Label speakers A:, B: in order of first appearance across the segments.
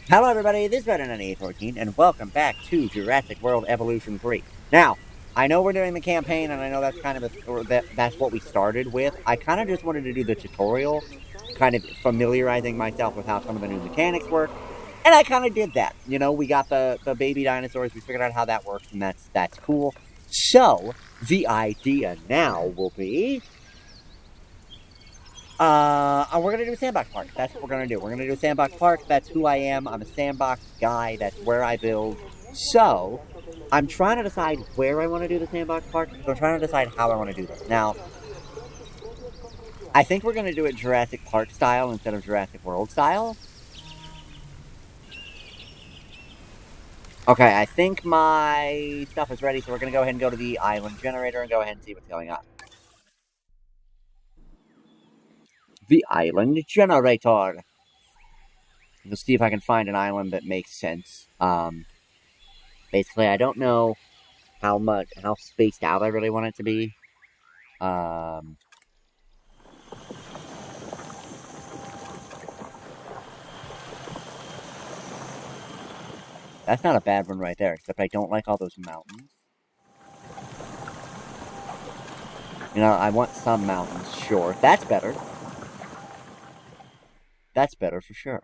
A: Hello everybody, this is Better9814, and welcome back to Jurassic World Evolution 3. Now, I know we're doing the campaign, and I know that's kind of that's what we started with. I kind of just wanted to do the tutorial, kind of familiarizing myself with how some of the new mechanics work, and I kind of did that. You know, we got the baby dinosaurs, we figured out how that works, and that's cool. So, the idea now will be we're gonna do Sandbox Park. That's what we're gonna do. We're gonna do Sandbox Park. That's who I am. I'm a sandbox guy. That's where I build. So, I'm trying to decide where I want to do the Sandbox Park. So I'm trying to decide how I want to do this. Now, I think we're gonna do it Jurassic Park style instead of Jurassic World style. Okay, I think my stuff is ready, so we're gonna go ahead and go to the island generator and go ahead and see what's going on. The island generator. Let's see if I can find an island that makes sense. Basically, I don't know how spaced out I really want it to be. Um, that's not a bad one right there, except I don't like all those mountains. You know, I want some mountains, sure. That's better. That's better for sure.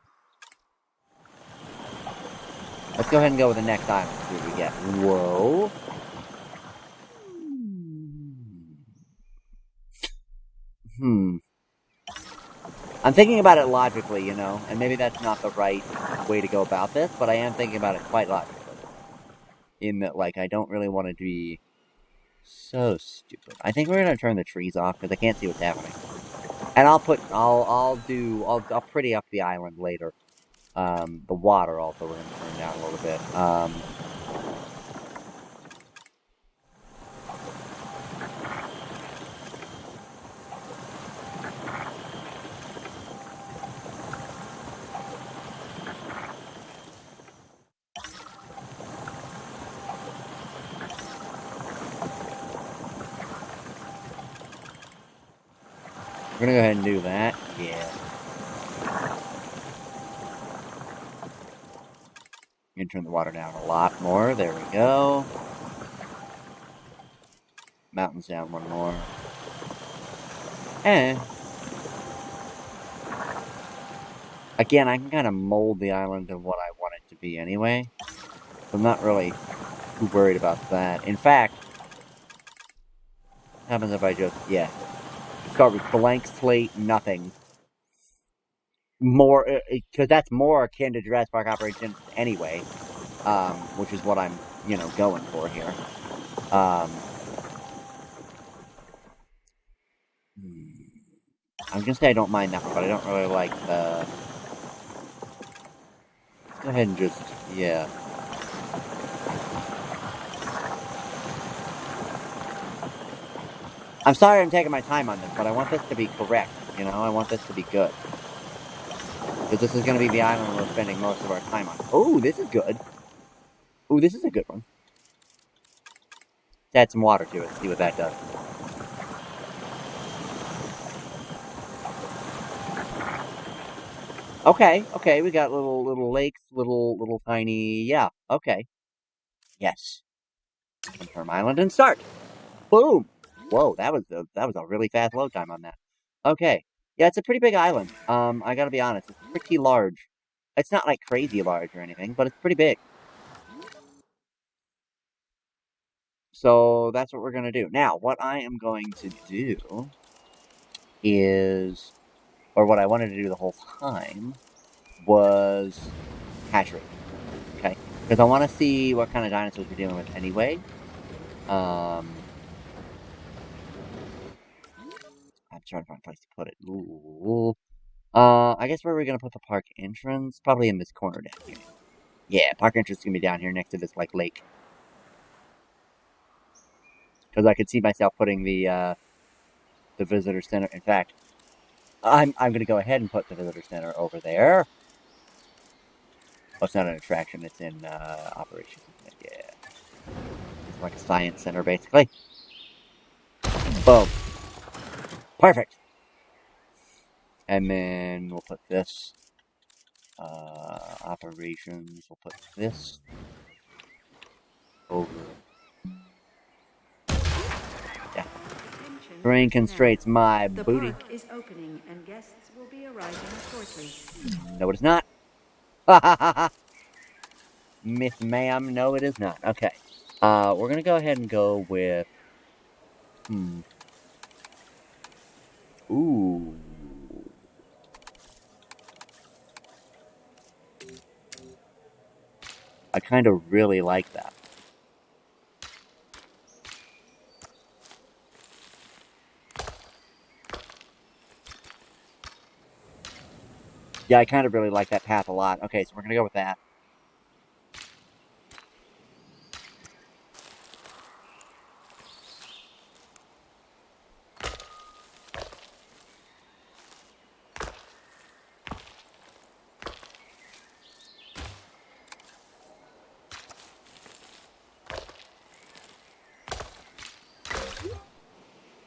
A: Let's go ahead and go with the next island, see what we get. Whoa. Hmm. I'm thinking about it logically, you know, and maybe that's not the right way to go about this, but I am thinking about it quite logically. In that, like, I don't really want to be so stupid. I think we're gonna turn the trees off because I can't see what's happening. And I'll pretty up the island later. The water also we're gonna turn down a little bit. We're gonna go ahead and do that. Yeah. You can turn the water down a lot more. There we go. Mountains down one more. Eh. Again, I can kind of mold the island to what I want it to be anyway. So I'm not really too worried about that. In fact, what happens if I just, yeah, start with blank slate, nothing. More, because that's more akin to Jurassic Park Operations anyway, which is what I'm, you know, going for here. I'm gonna say I don't mind that one, but I don't really like the... Go ahead and just, yeah. I'm sorry I'm taking my time on this, but I want this to be correct, you know? I want this to be good. Because this is gonna be the island we're spending most of our time on. Oh, this is good. Ooh, this is a good one. Let's add some water to it, see what that does. Okay, we got little lakes, little tiny, yeah, okay. Yes. Confirm island and start. Boom. Whoa, that was a really fast load time on that. Okay. Yeah, it's a pretty big island. I gotta be honest, it's pretty large. It's not like crazy large or anything, but it's pretty big. So that's what we're gonna do. Now, what I am going to do is, or what I wanted to do the whole time, was hatch rate. Okay? Because I want to see what kind of dinosaurs we're dealing with anyway. I'm trying to find a place to put it. Ooh. I guess where are we gonna put the park entrance? Probably in this corner down here. Yeah, park entrance is gonna be down here next to this, like, lake. Because I could see myself putting the visitor center. In fact, I'm gonna go ahead and put the visitor center over there. Oh, it's not an attraction, it's in, operations. Yeah. It's like a science center, basically. Boom. Perfect. And then we'll put this Operations. We'll put this over. Yeah. Terrain constraints my booty.
B: The park is opening and guests will be arriving shortly.
A: No, it is not. Ha ha ha ha. Miss Ma'am, no, it is not. Okay. We're gonna go ahead and go with. Ooh. I kind of really like that. Yeah, I kind of really like that path a lot. Okay, so we're gonna go with that.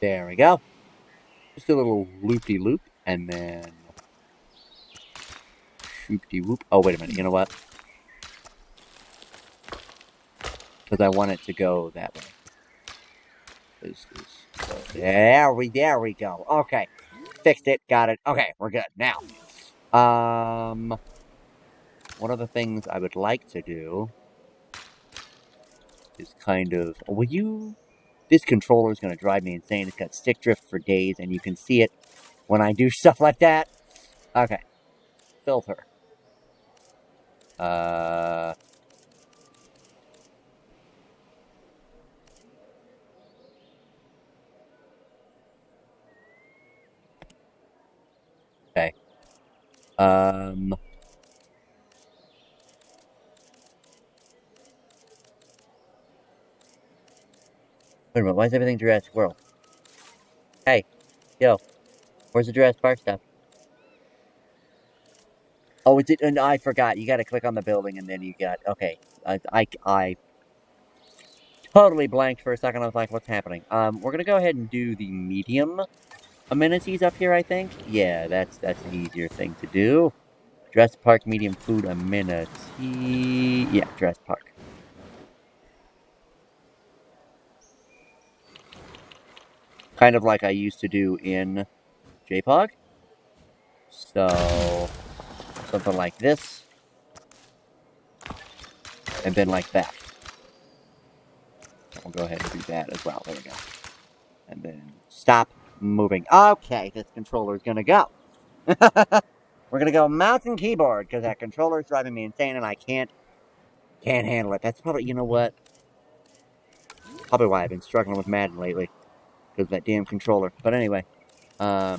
A: There we go. Just a little loop-de-loop, and then shoop-de-whoop. Oh, wait a minute. You know what? Because I want it to go that way. There we go. Okay. Fixed it. Got it. Okay, we're good. Now, one of the things I would like to do is kind of... Will you... This controller is going to drive me insane. It's got stick drift for days, and you can see it when I do stuff like that. Okay. Filter. Okay. Wait a minute, why is everything Jurassic World? Hey, yo, where's the Jurassic Park stuff? Oh, it's it, and I forgot. You got to click on the building, and then you got. Okay, I totally blanked for a second. I was like, what's happening? We're gonna go ahead and do the medium amenities up here. I think. Yeah, that's an easier thing to do. Jurassic Park medium food amenity. Yeah, Jurassic Park. Kind of like I used to do in JPOG. So, something like this. And then like that. We'll go ahead and do that as well. There we go. And then stop moving. Okay, this controller is going to go. We're going to go mouse and keyboard, because that controller is driving me insane, and I can't handle it. That's probably, you know what? Probably why I've been struggling with Madden lately. Because of that damn controller. But anyway, I'll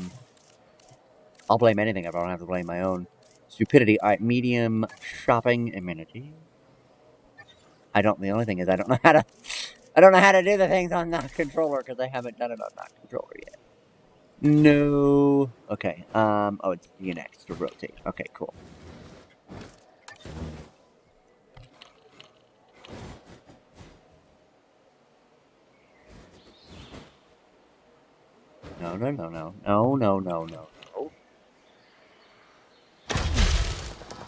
A: blame anything if I don't have to blame my own stupidity. Alright, medium shopping amenity. The only thing is I don't know how to do the things on that controller, because I haven't done it on that controller yet. No. Okay, oh, it's DNX to rotate. Okay, cool. No.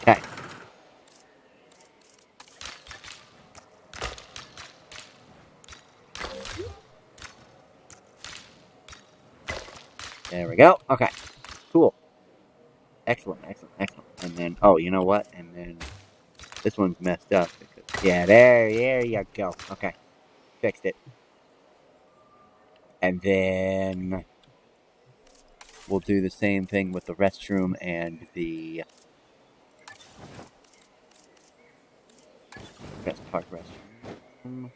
A: Okay. There we go. Okay. Cool. Excellent. And then, oh, you know what? And then this one's messed up. Because, yeah, there you go. Okay. Fixed it. And then we'll do the same thing with the restroom and the Park restroom.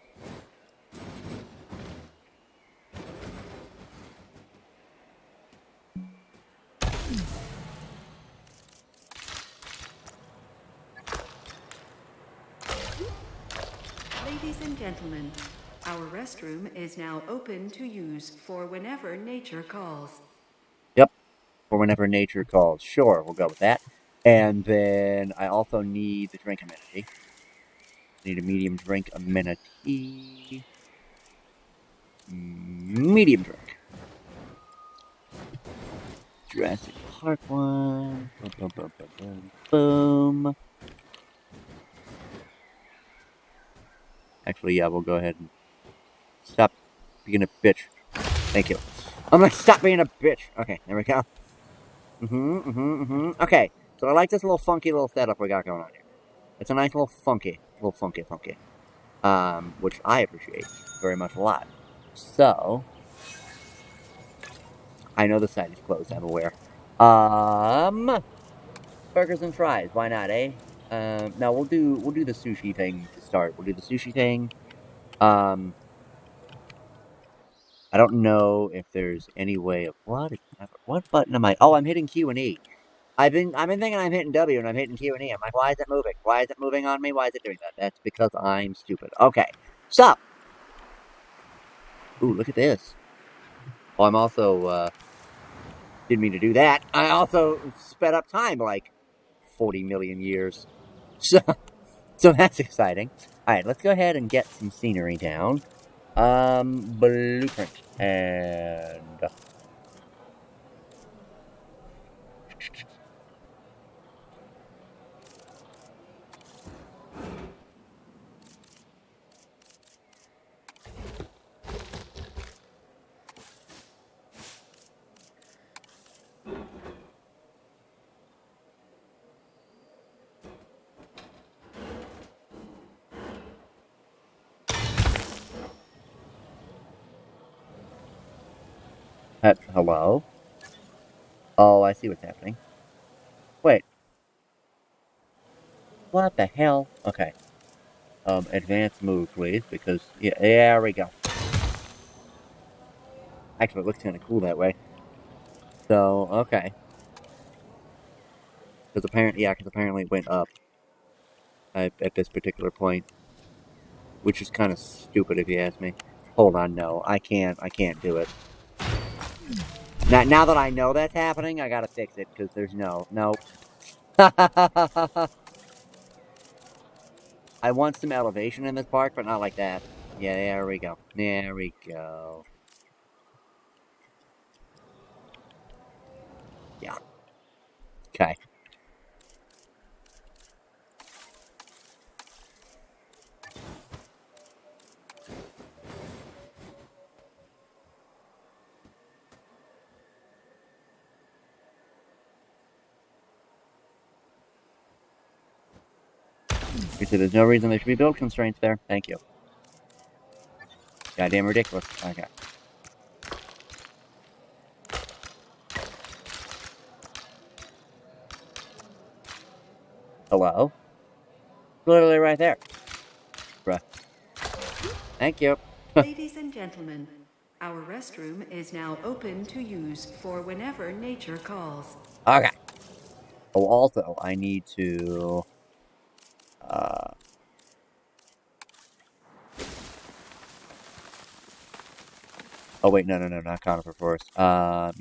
B: Ladies and gentlemen, our restroom is now open to use for whenever nature calls.
A: Yep, for whenever nature calls. Sure, we'll go with that. And then I also need the drink amenity. Need a medium drink amenity. Medium drink. Jurassic Park one. Boom, boom, boom, boom, boom, boom. Actually, yeah, we'll go ahead and stop being a bitch. Thank you. I'm gonna stop being a bitch. Okay, there we go. Okay, so I like this little funky little setup we got going on here. It's a nice little funky. Which I appreciate very much a lot. So, I know the site is closed, I'm aware. Burgers and fries, why not, eh? No, we'll do the sushi thing to start. We'll do the sushi thing. I don't know if there's any way of what button am I? Oh, I'm hitting Q and E. I've been thinking I'm hitting W and I'm hitting Q and E. I'm like, why is it moving? Why is it moving on me? Why is it doing that? That's because I'm stupid. Okay, so, ooh, look at this. Oh, I'm also didn't mean to do that. I also sped up time like 40 million years. So, so that's exciting. All right, let's go ahead and get some scenery down. Blueprint and hello. Oh, I see what's happening. Wait, what the hell? Okay. Advanced move, please, because yeah, there we go. Actually, it looks kind of cool that way. So, okay. Because apparently it went up at this particular point, which is kind of stupid if you ask me. Hold on, no, I can't do it. Now that I know that's happening, I gotta fix it, because there's no. I want some elevation in this park, but not like that. Yeah, there we go. There we go. Yeah. Okay. You see, there's no reason there should be build constraints there. Thank you. Goddamn ridiculous. Okay. Hello? Literally right there. Bruh. Thank you.
B: Ladies and gentlemen, our restroom is now open to use for whenever nature calls.
A: Okay. Oh, also, I need to... Oh, wait, no, not conifer forest. Oh.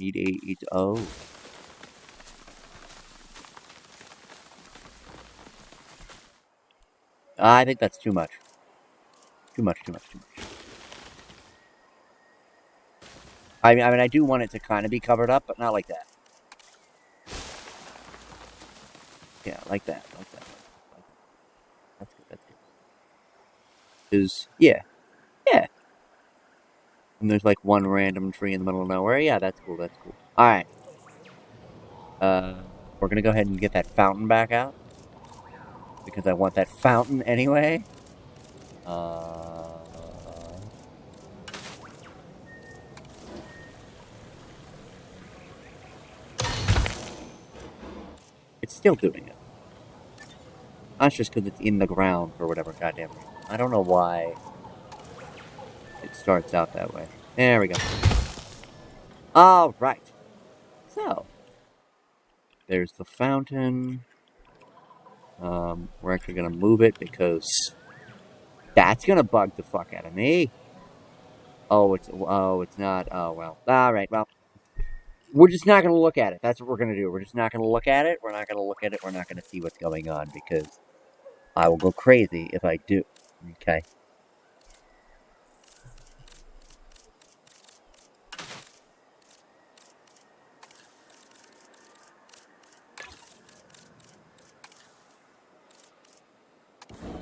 A: I think that's too much. Too much. I mean, I do want it to kind of be covered up, but not like that. Yeah, like that. That's good. Because, yeah. And there's like one random tree in the middle of nowhere. Yeah, that's cool. Alright. We're gonna go ahead and get that fountain back out. Because I want that fountain anyway. It's still doing it. That's just because it's in the ground for whatever goddamn reason. I don't know why it starts out that way. There we go. Alright. So, there's the fountain. We're actually gonna move it because that's gonna bug the fuck out of me. Oh, it's not. Oh, well. Alright, well. We're just not gonna look at it. That's what we're gonna do. We're just not gonna look at it. We're not gonna look at it. We're not gonna see what's going on because I will go crazy if I do. Okay.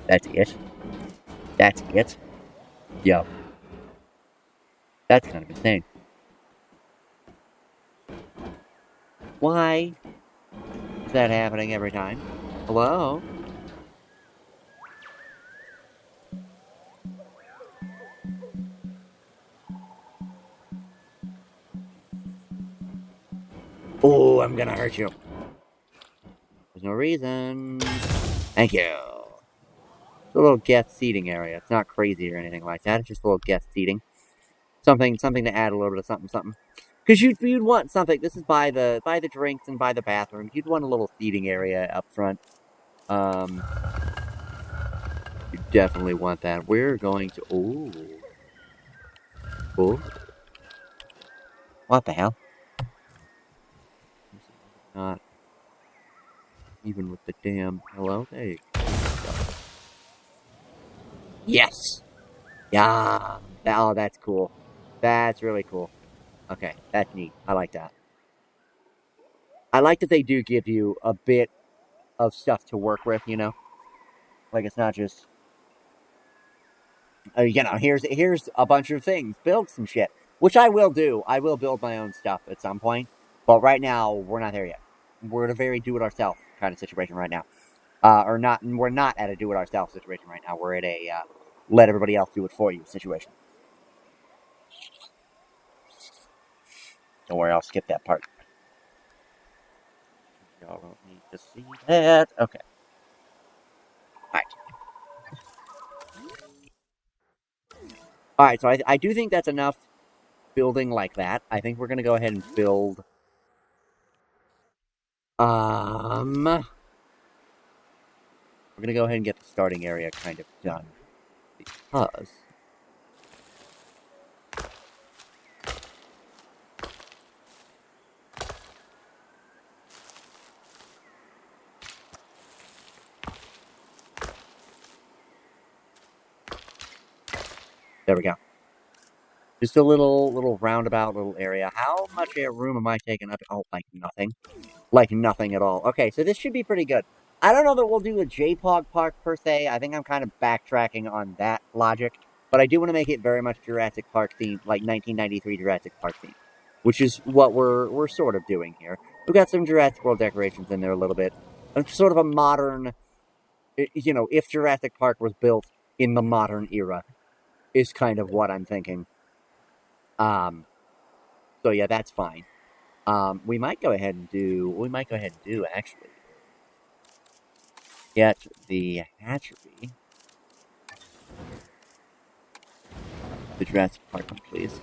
A: That's it. That's it. Yo, that's kind of insane. Why is that happening every time? Hello? Oh, I'm gonna hurt you. There's no reason. Thank you. It's a little guest seating area. It's not crazy or anything like that. It's just a little guest seating. Something to add a little bit of something. Because you'd want something. This is by the drinks and by the bathrooms. You'd want a little seating area up front. Um, you definitely want that. We're going to. Oh, what the hell? Not even with the damn. Hello, there you go. Yes. Yeah. Oh, that's cool. That's really cool. Okay, that's neat. I like that. I like that they do give you a bit of stuff to work with. Like it's not just here's a bunch of things. Build some shit, which I will do. I will build my own stuff at some point, but right now we're not there yet. We're at a very do-it-ourselves kind of situation right now, or not. We're not at a do-it-ourselves situation right now. We're at a let everybody else do it for you situation. Don't worry, I'll skip that part. Y'all don't need to see that. Okay. All right. All right. So I do think that's enough building like that. I think we're gonna go ahead and build. We're gonna go ahead and get the starting area kind of done because there we go. Just a little roundabout little area. How much room am I taking up? Oh, like nothing. Like nothing at all. Okay, so this should be pretty good. I don't know that we'll do a JPOG park per se. I think I'm kind of backtracking on that logic. But I do want to make it very much Jurassic Park themed, like 1993 Jurassic Park themed. Which is what we're sort of doing here. We've got some Jurassic World decorations in there a little bit. It's sort of a modern, if Jurassic Park was built in the modern era, is kind of what I'm thinking. Um, so yeah, that's fine. We might go ahead and do actually get the hatchery, the Jurassic Park one, please.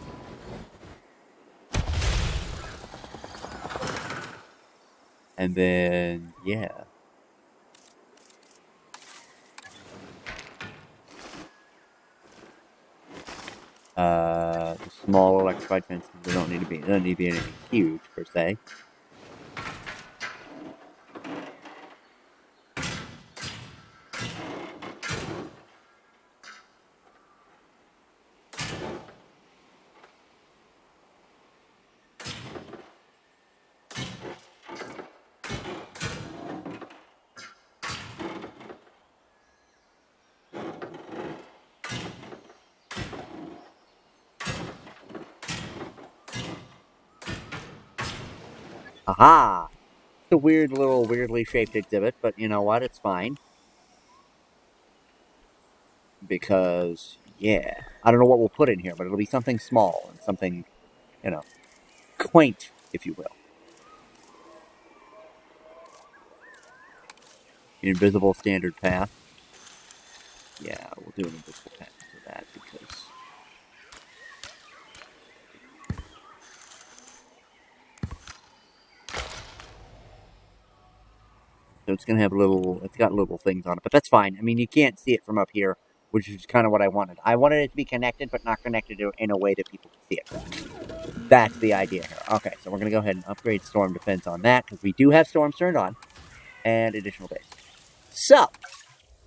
A: And then, yeah. The small electrified fences, they don't need to be anything huge, per se. Aha! It's a weirdly shaped exhibit, but you know what? It's fine. Because, yeah. I don't know what we'll put in here, but it'll be something small and something, quaint, if you will. Invisible standard path. Yeah, we'll do an invisible path for that because. So it's gonna have it's got little things on it, but that's fine. I mean, you can't see it from up here, which is kind of what I wanted. I wanted it to be connected, but not connected in a way that people can see it. That's the idea here. Okay, so we're gonna go ahead and upgrade storm defense on that because we do have storms turned on and additional base. So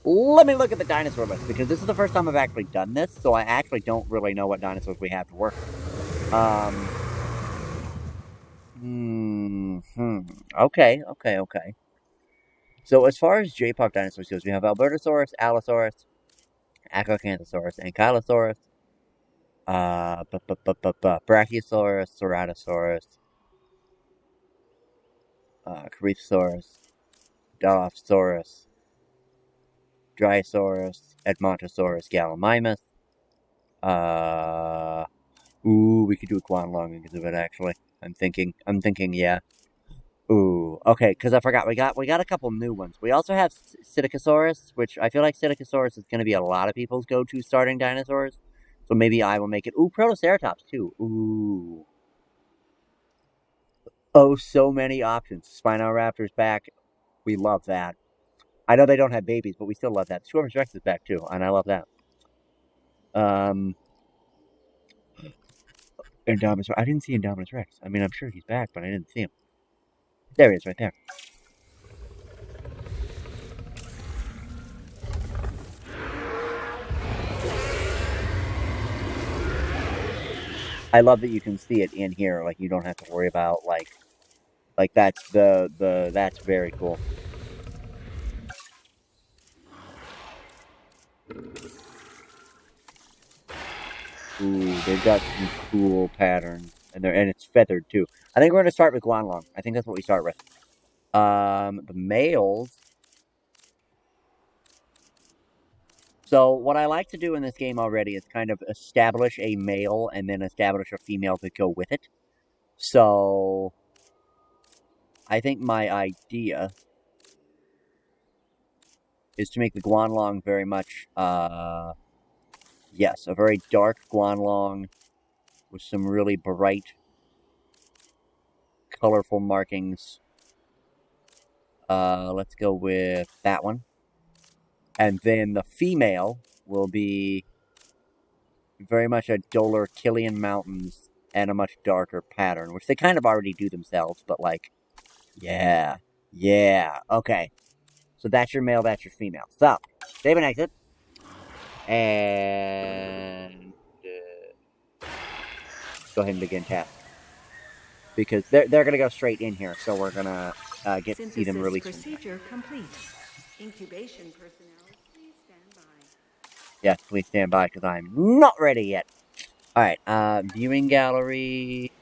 A: let me look at the dinosaur list because this is the first time I've actually done this, so I actually don't really know what dinosaurs we have to work with. Okay. So as far as J-Park dinosaurs goes, we have Albertosaurus, Allosaurus, Acrocanthosaurus, Ankylosaurus, Brachiosaurus, Ceratosaurus, Corythosaurus, Dilophosaurus, Dryosaurus, Edmontosaurus, Gallimimus. We could do a Guanlong because of it, actually. I'm thinking, yeah. Ooh, okay, because I forgot, we got a couple new ones. We also have Psittacosaurus, which I feel like Psittacosaurus is going to be a lot of people's go-to starting dinosaurs. So maybe I will make it. Ooh, Protoceratops, too. Ooh. Oh, so many options. Spinoraptor's back. We love that. I know they don't have babies, but we still love that. Scorpius Rex is back, too, and I love that. Indominus. I didn't see Indominus Rex. I mean, I'm sure he's back, but I didn't see him. There he is, right there. I love that you can see it in here. Like, you don't have to worry about, like that's that's very cool. Ooh, they've got some cool patterns, and it's feathered too. I think we're gonna start with Guanlong. I think that's what we start with. The males. So what I like to do in this game already is kind of establish a male and then establish a female to go with it. So I think my idea is to make the Guanlong very much, yes, a very dark Guanlong with some really bright, colorful markings. Let's go with that one. And then the female will be very much a duller Killian Mountains and a much darker pattern, which they kind of already do themselves, but like, yeah, okay. So that's your male, that's your female. So, save and exit. And go ahead and begin task. Because they're going to go straight in here, so we're going to get to see them release.
B: Procedure complete. Incubation personnel, please stand by.
A: Yes, please stand by, because I'm not ready yet. Alright, viewing gallery.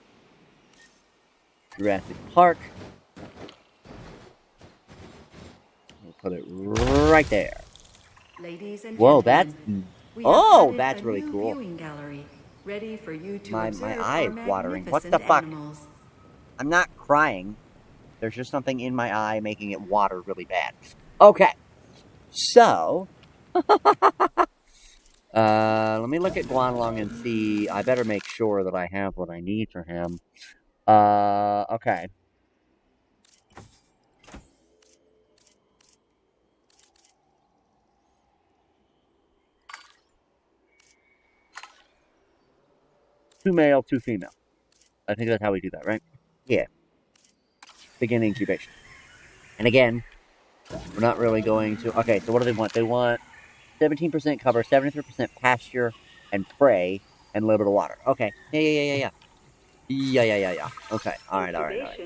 A: Jurassic Park. We'll put it right there.
B: Ladies and
A: whoa,
B: gentlemen,
A: that's really cool.
B: Viewing gallery, ready for you to
A: my eye is watering. What the
B: magnificent
A: fuck?
B: animals.
A: I'm not crying. There's just something in my eye making it water really bad. Okay. So, let me look at Guanlong and see. I better make sure that I have what I need for him. Okay. Two male, two female. I think that's how we do that, right? Yeah. Begin incubation. And again, we're not really going to... Okay, so what do they want? They want 17% cover, 73% pasture and prey, and a little bit of water. Okay. Yeah. Okay. Alright.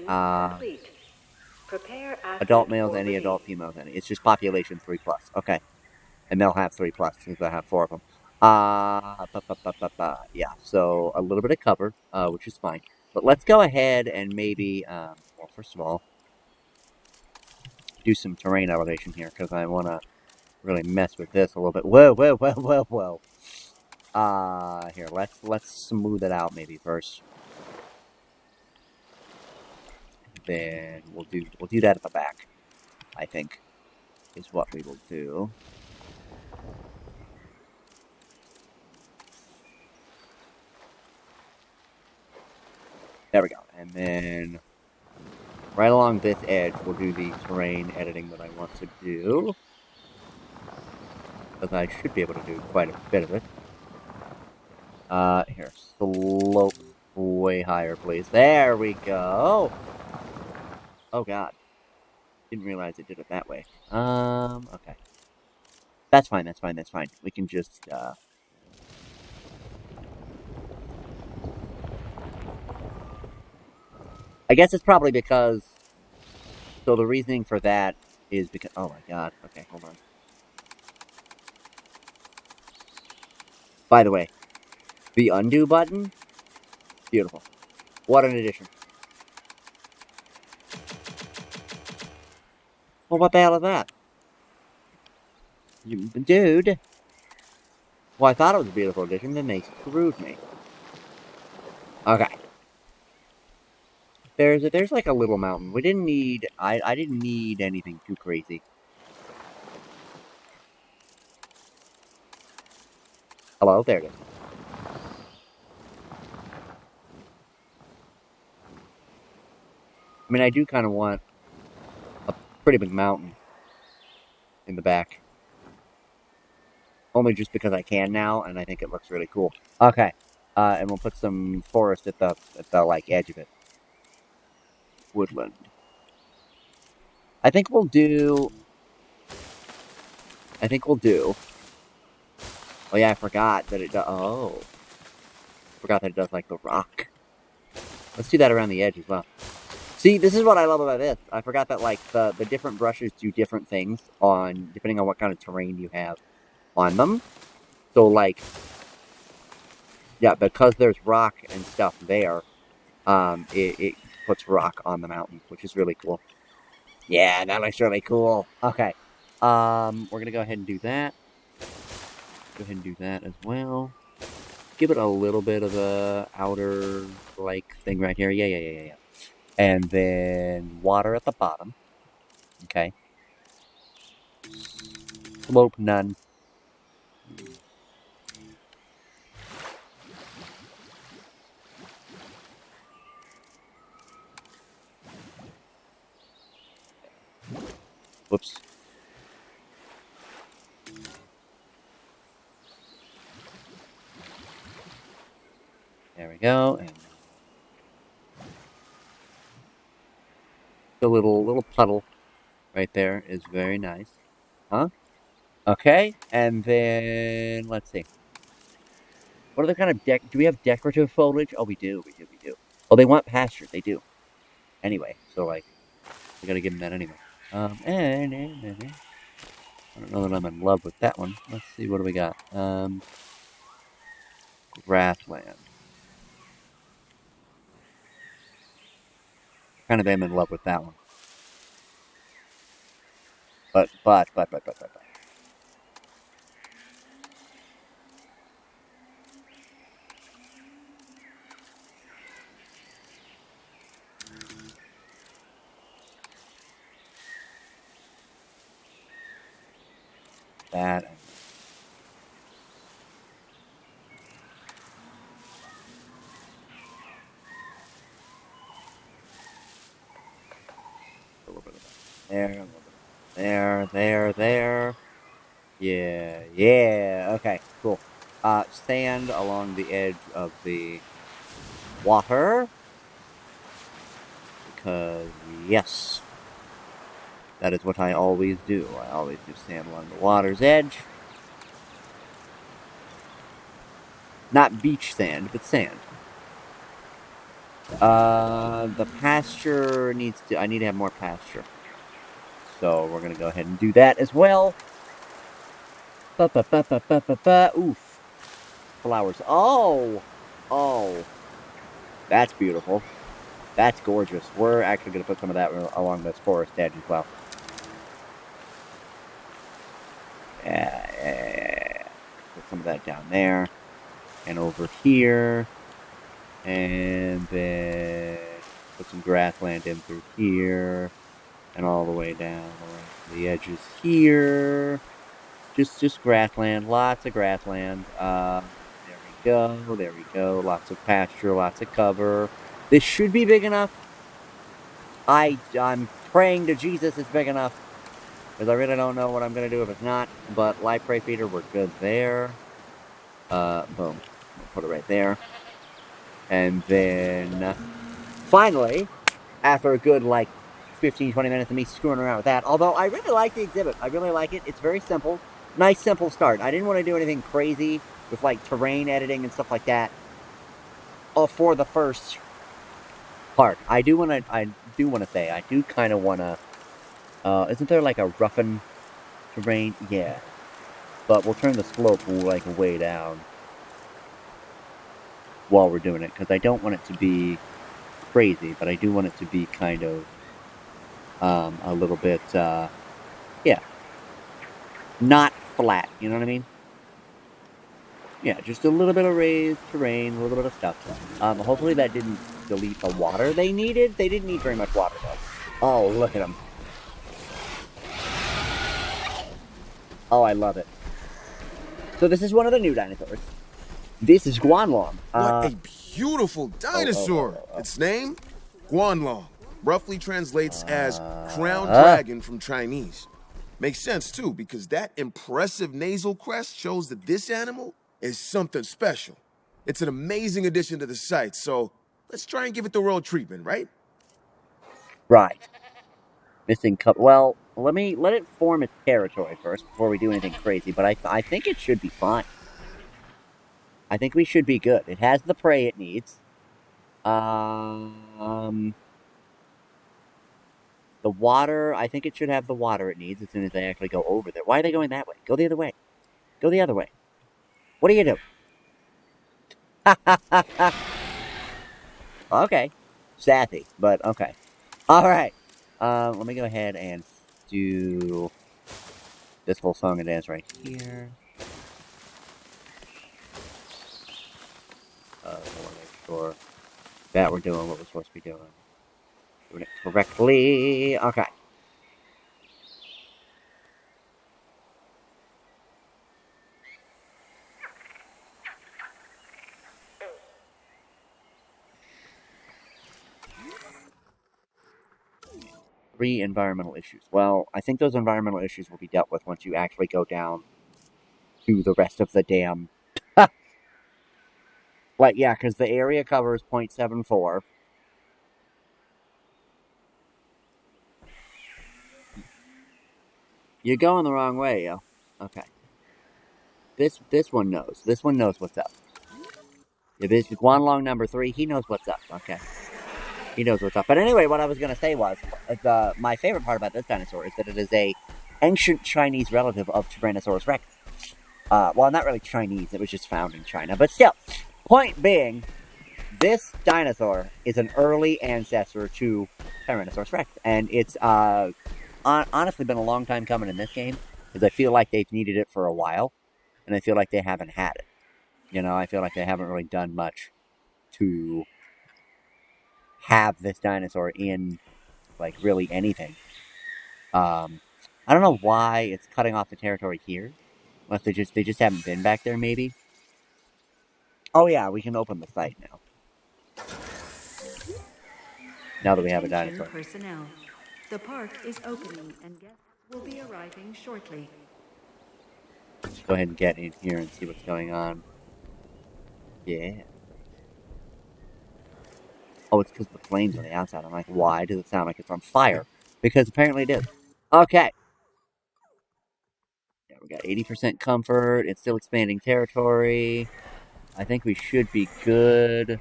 A: Adult males, any adult females, any. It's just population 3+. Okay. And they'll have 3+, since I have 4 of them. Yeah, so a little bit of cover, which is fine. But let's go ahead and maybe, well, first of all, do some terrain elevation here, because I want to really mess with this a little bit. Whoa. Here, let's smooth it out maybe first. Then we'll do that at the back, I think, is what we will do. There we go. And then right along this edge, we'll do the terrain editing that I want to do. Because I should be able to do quite a bit of it. Here, slope way higher, please. There we go. Oh, God. Didn't realize it did it that way. Okay. That's fine. We can just, I guess it's probably because... So the reasoning for that is because... Oh my god. Okay, hold on. By the way, the undo button, beautiful. What an addition. Well, what the hell is that? Dude. Well, I thought it was a beautiful addition, then they screwed me. Okay. There's like a little mountain. We didn't need... I didn't need anything too crazy. Hello? There it is. I mean, I do kind of want a pretty big mountain in the back. Only just because I can now, and I think it looks really cool. Okay. And we'll put some forest at the like, edge of it. Woodland. I think we'll do... Oh yeah, I forgot that it does... Oh. Forgot that it does, like, the rock. Let's do that around the edge as well. See, this is what I love about this. I forgot that, like, the different brushes do different things depending on what kind of terrain you have on them. So, like, yeah, because there's rock and stuff there, it puts rock on the mountain, which is really cool. Yeah, that looks really cool. Okay. We're gonna go ahead and do that. Go ahead and do that as well. Give it a little bit of a outer, like, thing right here. Yeah. And then water at the bottom. Okay. Slope, none. Whoops. There we go. And the little puddle right there is very nice. Huh? Okay. And then, let's see. What other kind of do we have decorative foliage? Oh, we do. Oh, they want pasture. They do. Anyway, so, like, we gotta give them that anyway. I don't know that I'm in love with that one. Let's see, what do we got? Grassland. Kind of am in love with that one. But. That. A little bit of that there, a little bit of there. Yeah, okay, cool. Stand along the edge of the water. Because, yes, that is what I always do. I always do stand along the water's edge. Not beach sand, but sand. The pasture I need to have more pasture. So we're gonna go ahead and do that as well. Oof. Flowers. Oh! That's beautiful. That's gorgeous. We're actually gonna put some of that along this forest edge as well. Yeah. Put some of that down there. And over here. And then put some grassland in through here. And all the way down around the edges here. Just grassland. Lots of grassland. There we go. Lots of pasture, lots of cover. This should be big enough. I'm praying to Jesus it's big enough. Because I really don't know what I'm going to do if it's not. But light prey feeder, we're good there. Boom. We'll put it right there. And then, finally, after a good, 15-20 minutes of me screwing around with that, although I really like the exhibit. I really like it. It's very simple. Nice, simple start. I didn't want to do anything crazy with, terrain editing and stuff like that for the first part. I do want to say, I do kind of want to Isn't there like a roughen terrain? Yeah. But we'll turn the slope like way down while we're doing it, because I don't want it to be crazy, but I do want it to be kind of a little bit yeah, not flat, you know what I mean? Yeah, just a little bit of raised terrain, a little bit of stuff. Hopefully that didn't delete the water they needed. They didn't need very much water though. Oh, look at them. Oh, I love it. So this is one of the new dinosaurs. This is Guanlong.
C: What a beautiful dinosaur! Its name? Guanlong. Roughly translates as crown dragon from Chinese. Makes sense too, because that impressive nasal crest shows that this animal is something special. It's an amazing addition to the site, so let's try and give it the royal treatment, right?
A: Right. Missing cup. Well, let it form its territory first before we do anything crazy. But I think it should be fine. I think we should be good. It has the prey it needs. The water. I think it should have the water it needs as soon as they actually go over there. Why are they going that way? Go the other way. Go the other way. What do you do? Okay. Sassy, but okay. All right. Let me go ahead and do this whole song and dance right here. I want to make sure that we're doing what we're supposed to be doing. Doing it correctly. Okay. Three environmental issues. Well, I think those environmental issues will be dealt with once you actually go down to the rest of the damn. Like, yeah, because the area covers 0.74. You're going the wrong way, yo. Okay. This one knows. This one knows what's up. If this is Guanlong number 3, he knows what's up. Okay. He knows what's up. But anyway, what I was going to say was, my favorite part about this dinosaur is that it is a ancient Chinese relative of Tyrannosaurus rex. Well, not really Chinese. It was just found in China. But still, point being, this dinosaur is an early ancestor to Tyrannosaurus rex. And it's honestly been a long time coming in this game, because I feel like they've needed it for a while. And I feel like they haven't had it. You know, I feel like they haven't really done much to have this dinosaur in, like, really anything. I don't know why it's cutting off the territory here. Unless they just haven't been back there, maybe. Oh yeah, we can open the site now. Now that we have a dinosaur.
B: Personnel. The park is opening and guests will be arriving shortly.
A: Let's go ahead and get in here and see what's going on. Yeah. Oh, it's because the flames on the outside. I'm like, why does it sound like it's on fire? Because apparently it is. Okay. Yeah, we got 80% comfort. It's still expanding territory. I think we should be good.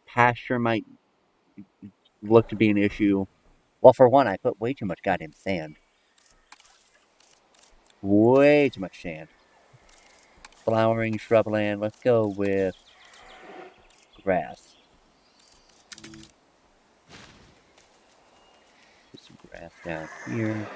A: Pasture might look to be an issue. Well, for one, I put way too much goddamn sand. Way too much sand. Flowering shrubland. Let's go with grass. Put some grass down here.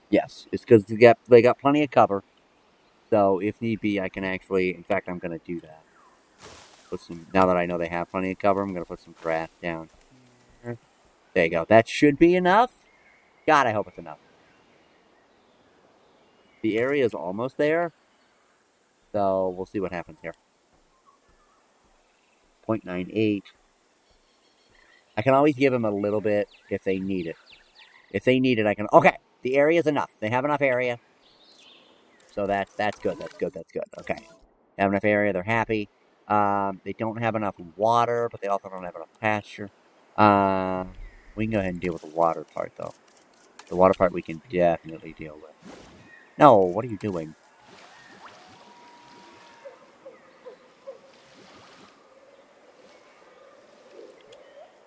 A: Yes, it's because they got plenty of cover. So if need be, I can actually. In fact, I'm going to do that. Now that I know they have plenty of cover, I'm going to put some grass down here. There you go. That should be enough. God, I hope it's enough. The area is almost there. So we'll see what happens here. 0.98. I can always give them a little bit if they need it. If they need it, I can. Okay, the area is enough. They have enough area. So that's good. That's good. Okay, they have enough area. They're happy. They don't have enough water, but they also don't have enough pasture. We can go ahead and deal with the water part, though. The water part we can definitely deal with. No, what are you doing?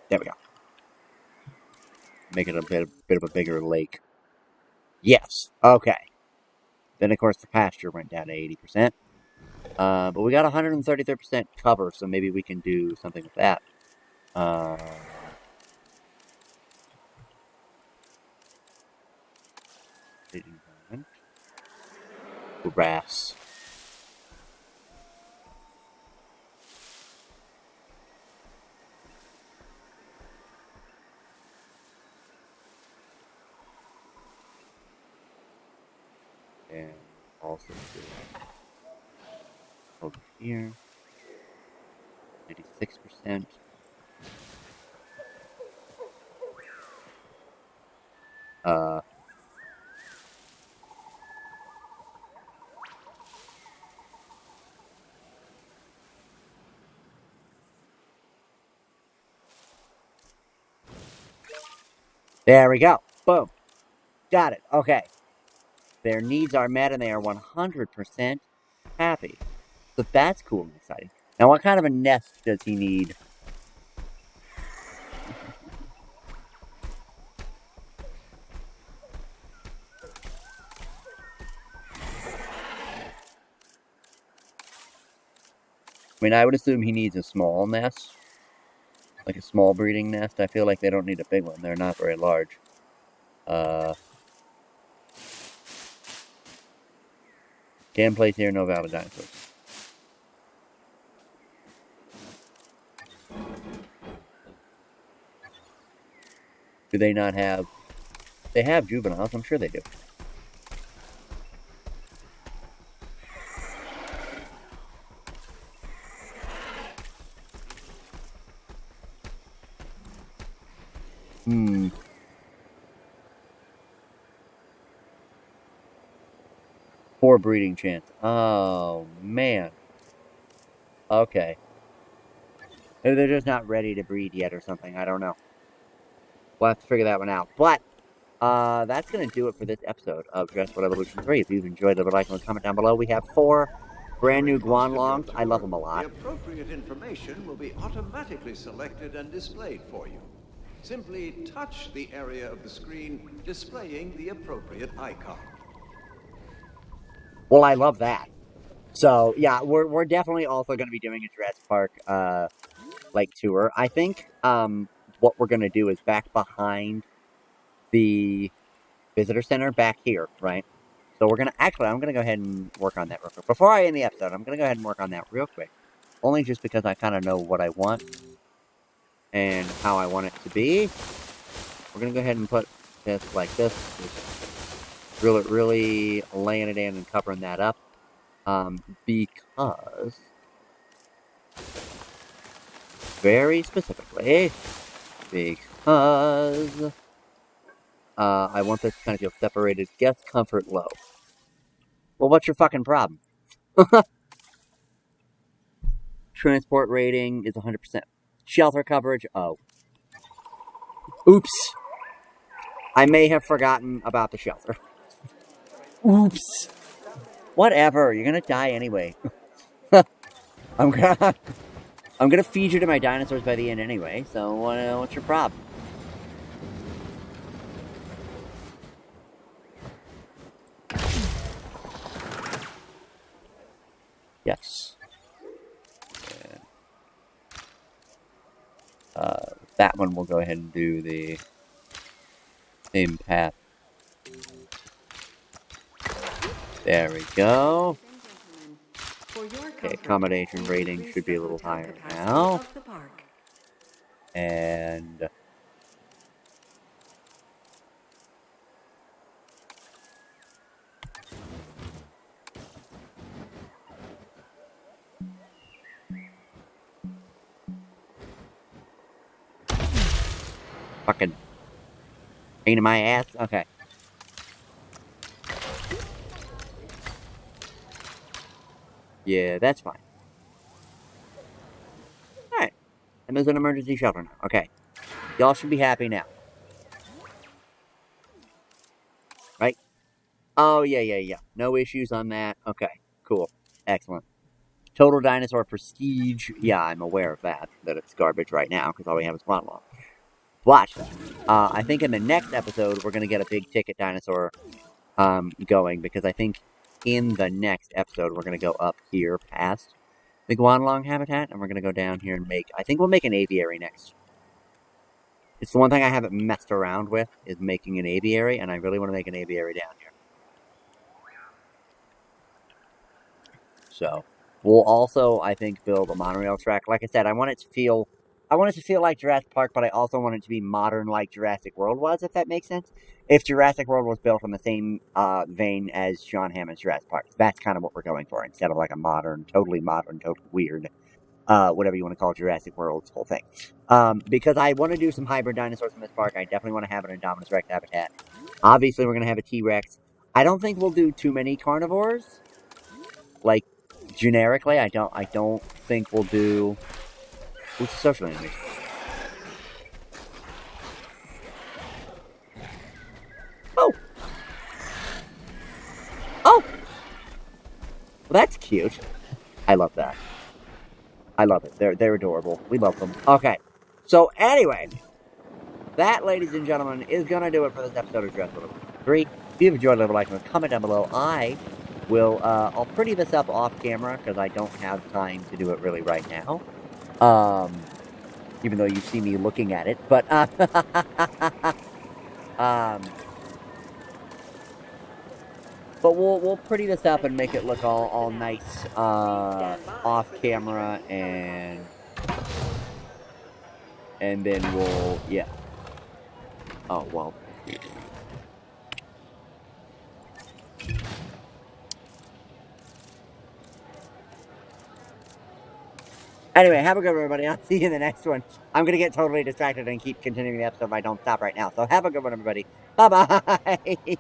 A: There we go. Make it a bit of a bigger lake. Yes. Okay. Then, of course, the pasture went down to 80%. But we got 133% cover, so maybe we can do something with that. Grass. And also do over here. 96%. There we go. Boom. Got it. Okay. Their needs are met and they are 100% happy. So that's cool and exciting. Now, what kind of a nest does he need? I mean, I would assume he needs a small nest. Like a small breeding nest. I feel like they don't need a big one. They're not very large. Can place here, no valid dinosaurs. Do they not have... They have juveniles, I'm sure they do. Poor breeding chance. Oh, man. Okay. Maybe they're just not ready to breed yet or something. I don't know. We'll have to figure that one out. But, that's going to do it for this episode of Jurassic World Evolution 3. If you've enjoyed it, like and comment down below. We have 4 brand new GUANLONGs. I love them a lot.
D: The appropriate information will be automatically selected and displayed for you. Simply touch the area of the screen displaying the appropriate icon.
A: Well, I love that. So, yeah, we're definitely also going to be doing a Jurassic Park, like, tour. I think, what we're going to do is back behind the visitor center back here, right? So we're going to, actually, I'm going to go ahead and work on that real quick. Before I end the episode, I'm going to go ahead and work on that real quick. Only just because I kind of know what I want and how I want it to be. We're going to go ahead and put this like this. Just really laying it in and covering that up. Because, very specifically, because I want this to kind of feel separated. Guest comfort low. Well, what's your fucking problem? Transport rating is 100%. Shelter coverage, oh. Oops. I may have forgotten about the shelter. Oops. Whatever, you're gonna die anyway. I'm gonna feed you to my dinosaurs by the end anyway, so what's your problem? Yes. That one we'll go ahead and do the same path. There we go. Okay, accommodation rating should be a little higher now. And fucking pain in my ass. Okay. Yeah, that's fine. Alright. And there's an emergency shelter now. Okay. Y'all should be happy now. Right? Oh, yeah. No issues on that. Okay, cool. Excellent. Total Dinosaur Prestige. Yeah, I'm aware of that it's garbage right now, because all we have is GUANLONG. But, I think in the next episode, we're going to get a big ticket dinosaur going, because I think in the next episode, we're going to go up here past the GUANLONG habitat, and we're going to go down here and I think we'll make an aviary next. It's the one thing I haven't messed around with, is making an aviary, and I really want to make an aviary down here. So, we'll also, I think, build a monorail track. Like I said, I want it to feel like Jurassic Park, but I also want it to be modern like Jurassic World was, if that makes sense. If Jurassic World was built in the same vein as John Hammond's Jurassic Park, that's kind of what we're going for, instead of like a totally weird, whatever you want to call Jurassic World's whole thing. Because I want to do some hybrid dinosaurs in this park. I definitely want to have an Indominus Rex habitat. Obviously, we're going to have a T-Rex. I don't think we'll do too many carnivores. Like, generically, I don't think we'll do... What's the social enemies? Oh! Oh! Well, that's cute. I love that. I love it. They're adorable. We love them. Okay. So, anyway, that, ladies and gentlemen, is going to do it for this episode of Jurassic World 3. If you've enjoyed, leave a like and a comment down below. I'll pretty this up off camera, because I don't have time to do it really right now. Even though you see me looking at it, but, but we'll pretty this up and make it look all nice, off camera, and then yeah. Oh, well. Anyway, have a good one, everybody. I'll see you in the next one. I'm going to get totally distracted and keep continuing the episode if I don't stop right now. So have a good one, everybody. Bye-bye.